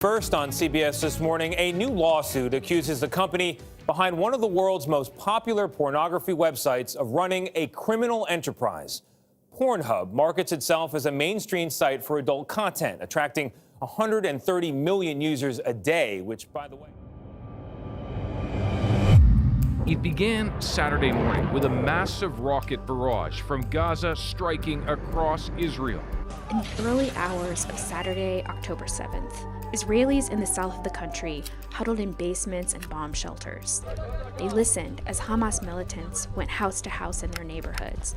First on CBS this morning, a new lawsuit accuses the company behind one of the world's most popular pornography websites of running a criminal enterprise. Pornhub markets itself as a mainstream site for adult content, attracting 130 million users a day, which, by the way... It began Saturday morning with a massive rocket barrage from Gaza striking across Israel. In the early hours of Saturday, October 7th, Israelis in the south of the country huddled in basements and bomb shelters. They listened as Hamas militants went house to house in their neighborhoods.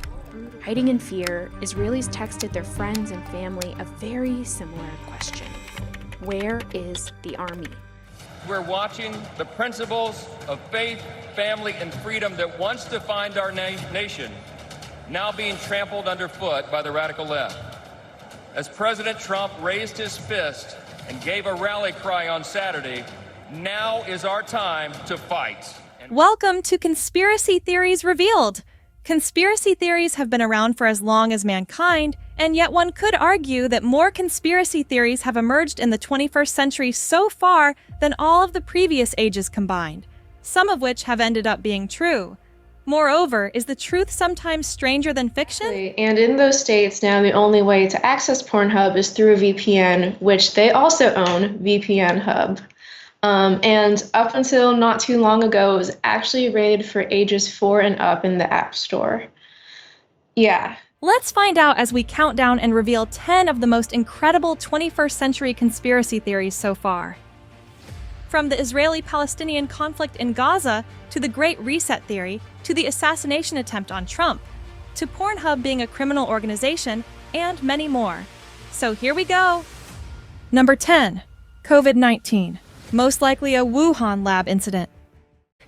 Hiding in fear, Israelis texted their friends and family a very similar question. Where is the army? We're watching the principles of faith, family, and freedom that once defined our nation now being trampled underfoot by the radical left. As President Trump raised his fist and gave a rally cry on Saturday, now is our time to fight. Welcome to Conspiracy Theories Revealed. Conspiracy theories have been around for as long as mankind, and yet one could argue that more conspiracy theories have emerged in the 21st century so far than all of the previous ages combined, some of which have ended up being true. Moreover, is the truth sometimes stranger than fiction? And in those states now, the only way to access Pornhub is through a VPN, which they also own, VPN Hub. And up until not too long ago, it was actually rated for ages 4 and up in the App Store. Yeah. Let's find out as we count down and reveal 10 of the most incredible 21st century conspiracy theories so far. From the Israeli Palestinian conflict in Gaza, to the Great Reset theory, to the assassination attempt on Trump, to Pornhub being a criminal organization, and many more. So here we go. Number 10. COVID-19. Most likely a Wuhan lab incident.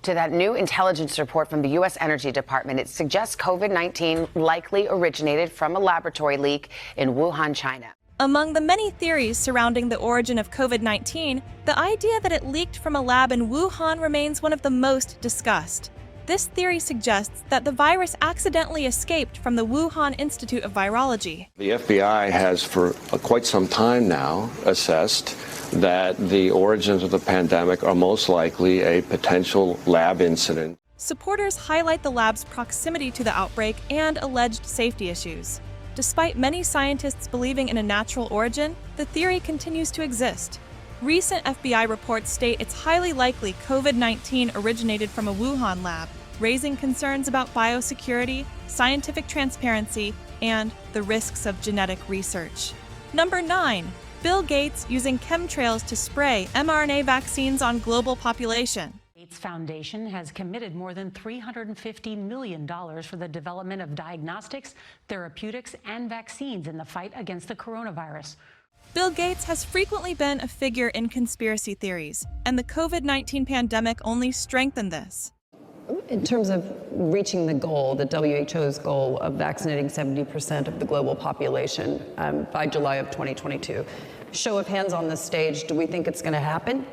To that new intelligence report from the U.S. Energy Department, it suggests COVID-19 likely originated from a laboratory leak in Wuhan, China. Among the many theories surrounding the origin of COVID-19, the idea that it leaked from a lab in Wuhan remains one of the most discussed. This theory suggests that the virus accidentally escaped from the Wuhan Institute of Virology. The FBI has for quite some time now assessed that the origins of the pandemic are most likely a potential lab incident. Supporters highlight the lab's proximity to the outbreak and alleged safety issues. Despite many scientists believing in a natural origin, the theory continues to exist. Recent FBI reports state it's highly likely COVID-19 originated from a Wuhan lab, raising concerns about biosecurity, scientific transparency, and the risks of genetic research. Number 9. Bill Gates using chemtrails to spray mRNA vaccines on global population. Gates Foundation has committed more than $350 million for the development of diagnostics, therapeutics, and vaccines in the fight against the coronavirus. Bill Gates has frequently been a figure in conspiracy theories, and the COVID-19 pandemic only strengthened this. In terms of reaching the goal, the WHO's goal of vaccinating 70% of the global population by July of 2022, show of hands on this stage, do we think it's going to happen?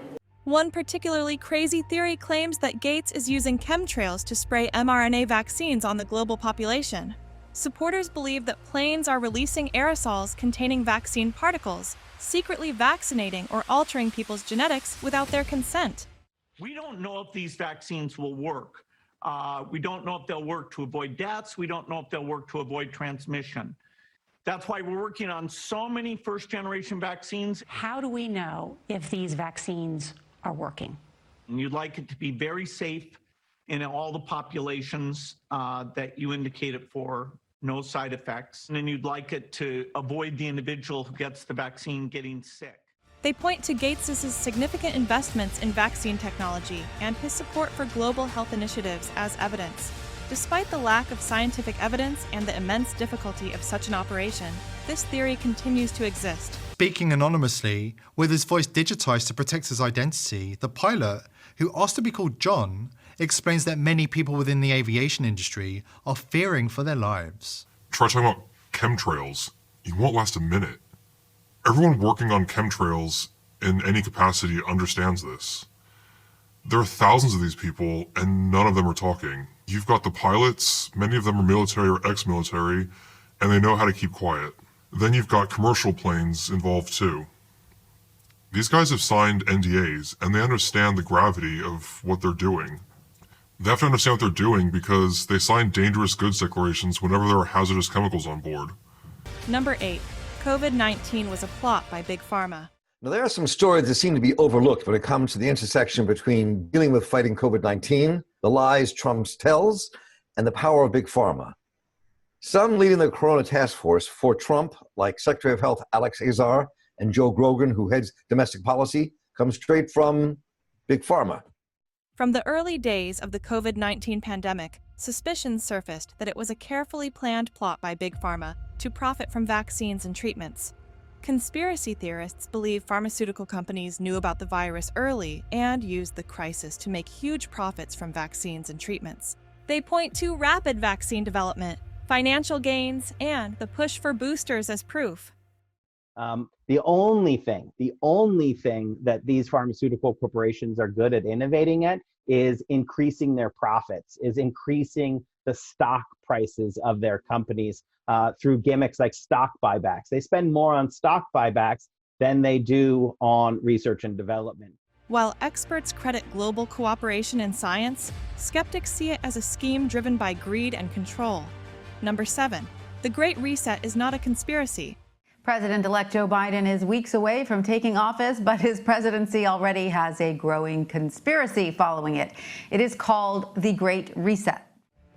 One particularly crazy theory claims that Gates is using chemtrails to spray mRNA vaccines on the global population. Supporters believe that planes are releasing aerosols containing vaccine particles, secretly vaccinating or altering people's genetics without their consent. We don't know if these vaccines will work. We don't know if they'll work to avoid deaths. We don't know if they'll work to avoid transmission. That's why we're working on so many first-generation vaccines. How do we know if these vaccines are working? And you'd like it to be very safe in all the populations that you indicated for, no side effects. And then you'd like it to avoid the individual who gets the vaccine getting sick. They point to Gates' significant investments in vaccine technology and his support for global health initiatives as evidence. Despite the lack of scientific evidence and the immense difficulty of such an operation, this theory continues to exist. Speaking anonymously, with his voice digitized to protect his identity, the pilot, who asked to be called John, explains that many people within the aviation industry are fearing for their lives. Try talking about chemtrails. You won't last a minute. Everyone working on chemtrails in any capacity understands this. There are thousands of these people, and none of them are talking. You've got the pilots, many of them are military or ex-military, and they know how to keep quiet. Then you've got commercial planes involved too. These guys have signed NDAs, and they understand the gravity of what they're doing. They have to understand what they're doing because they sign dangerous goods declarations whenever there are hazardous chemicals on board. Number 8. COVID-19 was a plot by Big Pharma. Now, there are some stories that seem to be overlooked when it comes to the intersection between dealing with fighting COVID-19, the lies Trump tells, and the power of Big Pharma. Some leading the Corona Task Force for Trump, like Secretary of Health Alex Azar and Joe Grogan, who heads domestic policy, come straight from Big Pharma. From the early days of the COVID-19 pandemic, suspicions surfaced that it was a carefully planned plot by Big Pharma to profit from vaccines and treatments. Conspiracy theorists believe pharmaceutical companies knew about the virus early and used the crisis to make huge profits from vaccines and treatments. They point to rapid vaccine development, financial gains, and the push for boosters as proof. The only thing that these pharmaceutical corporations are good at innovating at is increasing their profits, is increasing the stock prices of their companies through gimmicks like stock buybacks. They spend more on stock buybacks than they do on research and development. While experts credit global cooperation in science, skeptics see it as a scheme driven by greed and control. Number 7. The Great Reset is not a conspiracy. President-elect Joe Biden is weeks away from taking office, but his presidency already has a growing conspiracy following it. It is called the Great Reset.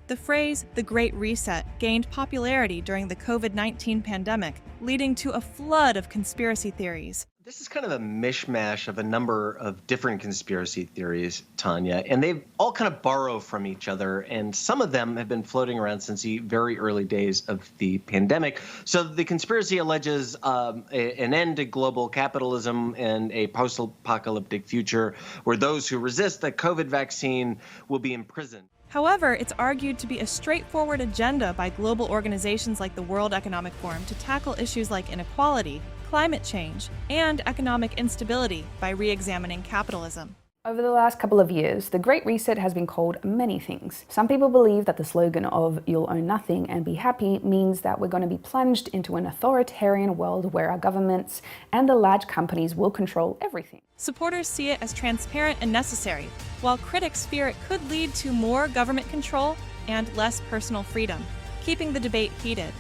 The phrase, the Great Reset, gained popularity during the COVID-19 pandemic, leading to a flood of conspiracy theories. This is kind of a mishmash of a number of different conspiracy theories, Tanya, and they all kind of borrow from each other, and some of them have been floating around since the very early days of the pandemic. So the conspiracy alleges an end to global capitalism and a post-apocalyptic future where those who resist the COVID vaccine will be imprisoned. However, it's argued to be a straightforward agenda by global organizations like the World Economic Forum to tackle issues like inequality, climate change, and economic instability by re-examining capitalism. Over the last couple of years, the Great Reset has been called many things. Some people believe that the slogan of "you'll own nothing and be happy" means that we're going to be plunged into an authoritarian world where our governments and the large companies will control everything. Supporters see it as transparent and necessary, while critics fear it could lead to more government control and less personal freedom, keeping the debate heated.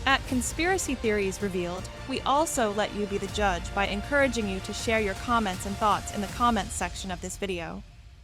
At Conspiracy Theories Revealed, we also let you be the judge by encouraging you to share your comments and thoughts in the comments section of this video.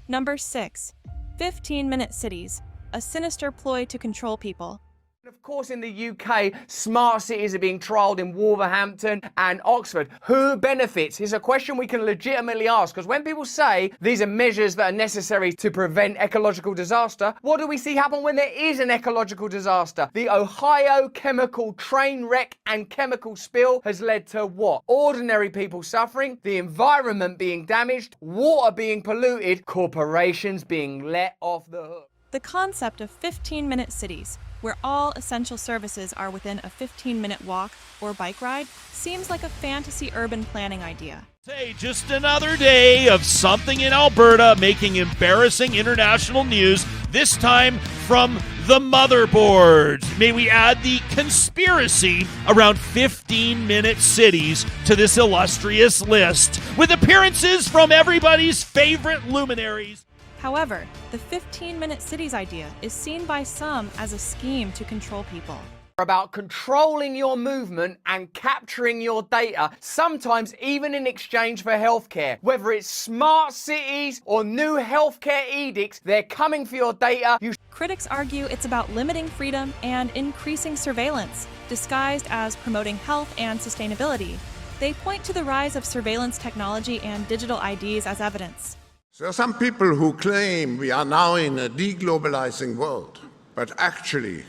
Number 6. 15-minute cities, a sinister ploy to control people. Of course, in the UK, smart cities are being trialled in Wolverhampton and Oxford. Who benefits? It's a question we can legitimately ask, because when people say these are measures that are necessary to prevent ecological disaster, what do we see happen when there is an ecological disaster? The Ohio chemical train wreck and chemical spill has led to what? Ordinary people suffering, the environment being damaged, water being polluted, corporations being let off the hook. The concept of 15-minute cities, where all essential services are within a 15-minute walk or bike ride, seems like a fantasy urban planning idea. Hey, just another day of something in Alberta making embarrassing international news, this time from the motherboard. May we add the conspiracy around 15-minute cities to this illustrious list, with appearances from everybody's favorite luminaries. However, the 15-minute cities idea is seen by some as a scheme to control people. About controlling your movement and capturing your data, sometimes even in exchange for healthcare. Whether it's smart cities or new healthcare edicts, they're coming for your data. Critics argue it's about limiting freedom and increasing surveillance, disguised as promoting health and sustainability. They point to the rise of surveillance technology and digital IDs as evidence. There are some people who claim we are now in a deglobalizing world, but actually,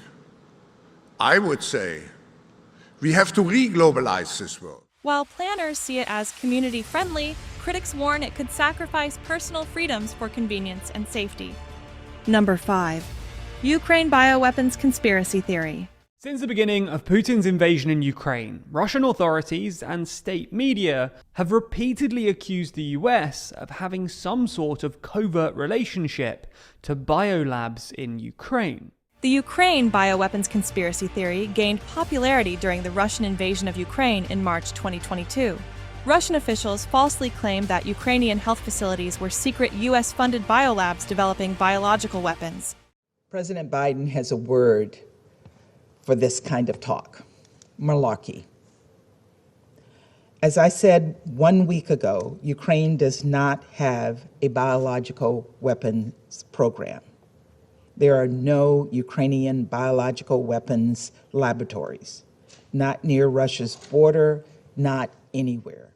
I would say we have to re-globalize this world. While planners see it as community-friendly, critics warn it could sacrifice personal freedoms for convenience and safety. Number 5. Ukraine bioweapons conspiracy theory. Since the beginning of Putin's invasion in Ukraine, Russian authorities and state media have repeatedly accused the US of having some sort of covert relationship to biolabs in Ukraine. The Ukraine bioweapons conspiracy theory gained popularity during the Russian invasion of Ukraine in March 2022. Russian officials falsely claimed that Ukrainian health facilities were secret U.S.-funded biolabs developing biological weapons. President Biden has a word for this kind of talk: malarkey. As I said 1 week ago, Ukraine does not have a biological weapons program. There are no Ukrainian biological weapons laboratories, not near Russia's border, not anywhere.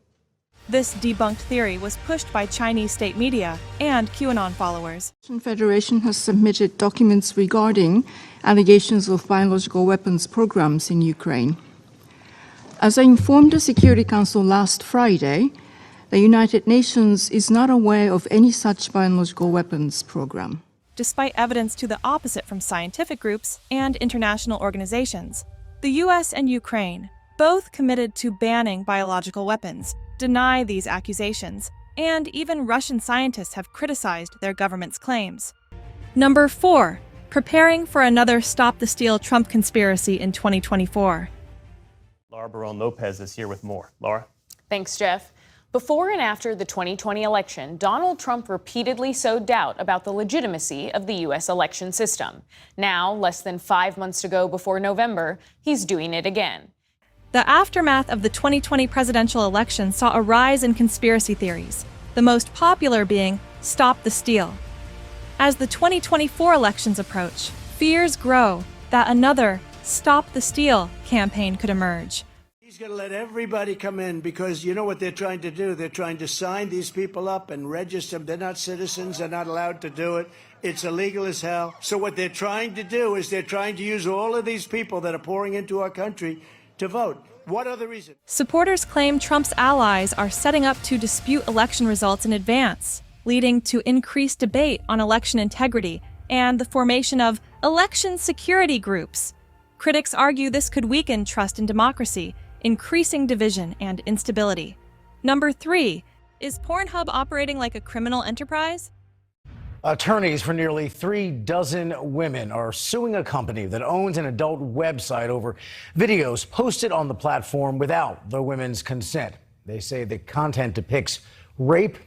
This debunked theory was pushed by Chinese state media and QAnon followers. The Russian Federation has submitted documents regarding allegations of biological weapons programs in Ukraine. As I informed the Security Council last Friday, the United Nations is not aware of any such biological weapons program. Despite evidence to the opposite from scientific groups and international organizations, the U.S. and Ukraine, both committed to banning biological weapons, deny these accusations, and even Russian scientists have criticized their government's claims. Number 4. Preparing for another Stop the Steal Trump conspiracy in 2024. Laura Barone-Lopez is here with more. Laura? Thanks, Jeff. Before and after the 2020 election, Donald Trump repeatedly sowed doubt about the legitimacy of the U.S. election system. Now, less than 5 months to go before November, he's doing it again. The aftermath of the 2020 presidential election saw a rise in conspiracy theories, the most popular being Stop the Steal. As the 2024 elections approach, fears grow that another Stop the Steal campaign could emerge. He's going to let everybody come in because you know what they're trying to do? They're trying to sign these people up and register them. They're not citizens. They're not allowed to do it. It's illegal as hell. So what they're trying to do is they're trying to use all of these people that are pouring into our country to vote. What other reason? Supporters claim Trump's allies are setting up to dispute election results in advance, leading to increased debate on election integrity and the formation of election security groups. Critics argue this could weaken trust in democracy, increasing division and instability. Number 3, is Pornhub operating like a criminal enterprise? Attorneys for nearly 36 women are suing a company that owns an adult website over videos posted on the platform without the women's consent. They say the content depicts rape,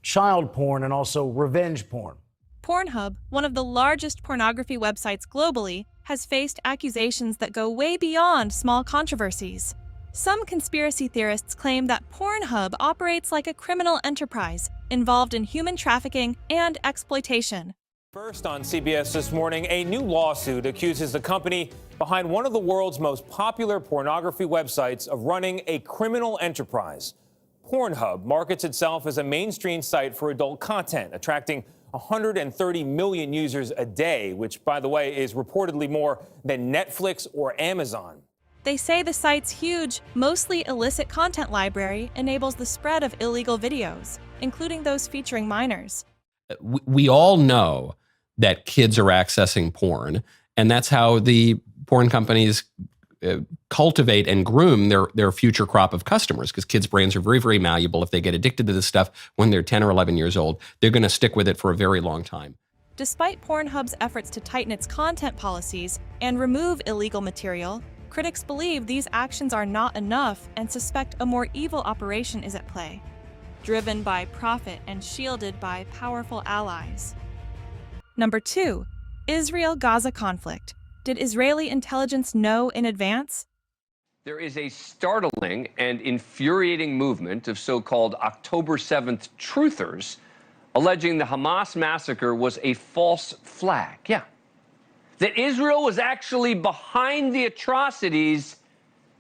child porn, and also revenge porn. Pornhub, one of the largest pornography websites globally, has faced accusations that go way beyond small controversies. Some conspiracy theorists claim that Pornhub operates like a criminal enterprise involved in human trafficking and exploitation. First on CBS this morning, a new lawsuit accuses the company behind one of the world's most popular pornography websites of running a criminal enterprise. Pornhub markets itself as a mainstream site for adult content, attracting 130 million users a day, which, by the way, is reportedly more than Netflix or Amazon. They say the site's huge, mostly illicit content library enables the spread of illegal videos, including those featuring minors. We all know that kids are accessing porn, and that's how the porn companies cultivate and groom their future crop of customers, because kids' brains are very, very malleable. If they get addicted to this stuff when they're 10 or 11 years old, they're going to stick with it for a very long time. Despite Pornhub's efforts to tighten its content policies and remove illegal material, critics believe these actions are not enough and suspect a more evil operation is at play, driven by profit and shielded by powerful allies. Number 2, Israel-Gaza conflict. Did Israeli intelligence know in advance? There is a startling and infuriating movement of so-called October 7th truthers alleging the Hamas massacre was a false flag. Yeah. That Israel was actually behind the atrocities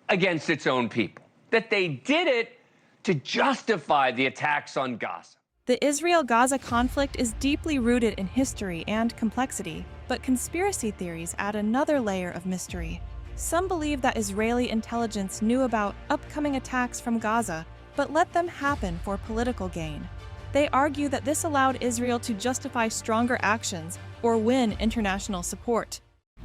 against its own people. That they did it to justify the attacks on Gaza. The Israel-Gaza conflict is deeply rooted in history and complexity, but conspiracy theories add another layer of mystery. Some believe that Israeli intelligence knew about upcoming attacks from Gaza, but let them happen for political gain. They argue that this allowed Israel to justify stronger actions or win international support.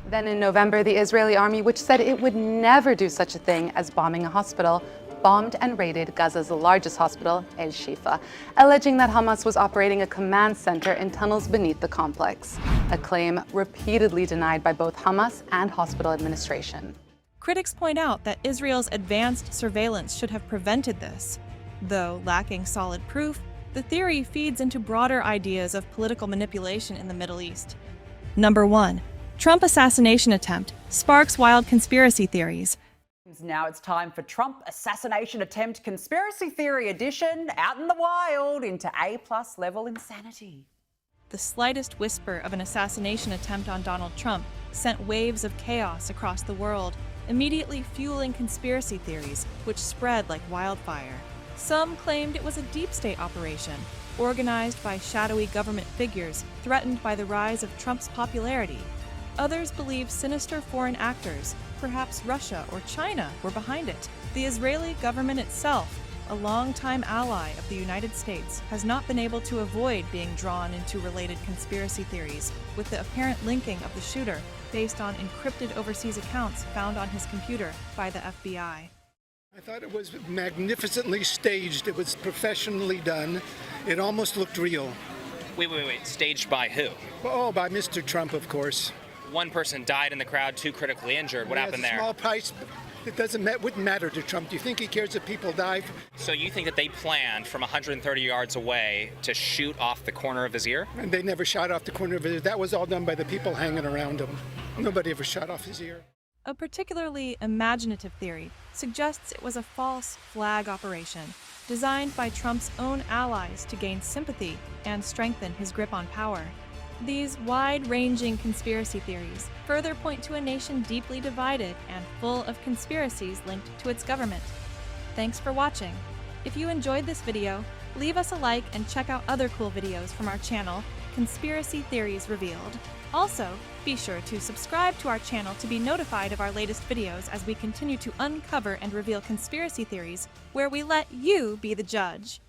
Then in November, the Israeli army, which said it would never do such a thing as bombing a hospital, bombed and raided Gaza's largest hospital, El Shifa, alleging that Hamas was operating a command center in tunnels beneath the complex, a claim repeatedly denied by both Hamas and hospital administration. Critics point out that Israel's advanced surveillance should have prevented this. Though lacking solid proof, the theory feeds into broader ideas of political manipulation in the Middle East. Number 1. Trump assassination attempt sparks wild conspiracy theories. Now it's time for Trump assassination attempt conspiracy theory edition, out in the wild into A+ level insanity. The slightest whisper of an assassination attempt on Donald Trump sent waves of chaos across the world, immediately fueling conspiracy theories, which spread like wildfire. Some claimed it was a deep state operation, organized by shadowy government figures threatened by the rise of Trump's popularity. Others believed sinister foreign actors, perhaps Russia or China, were behind it. The Israeli government itself, a longtime ally of the United States, has not been able to avoid being drawn into related conspiracy theories, with the apparent linking of the shooter based on encrypted overseas accounts found on his computer by the FBI. I thought it was magnificently staged. It was professionally done. It almost looked real. Wait. Staged by who? Oh, by Mr. Trump, of course. One person died in the crowd, 2 critically injured. What happened there? Small price. It wouldn't matter to Trump. Do you think he cares if people die? So you think that they planned from 130 yards away to shoot off the corner of his ear? And they never shot off the corner of his ear. That was all done by the people hanging around him. Nobody ever shot off his ear. A particularly imaginative theory suggests it was a false flag operation designed by Trump's own allies to gain sympathy and strengthen his grip on power. These wide-ranging conspiracy theories further point to a nation deeply divided and full of conspiracies linked to its government. Thanks for watching. If you enjoyed this video, leave us a like and check out other cool videos from our channel, Conspiracy Theories Revealed. Also, be sure to subscribe to our channel to be notified of our latest videos as we continue to uncover and reveal conspiracy theories where we let you be the judge.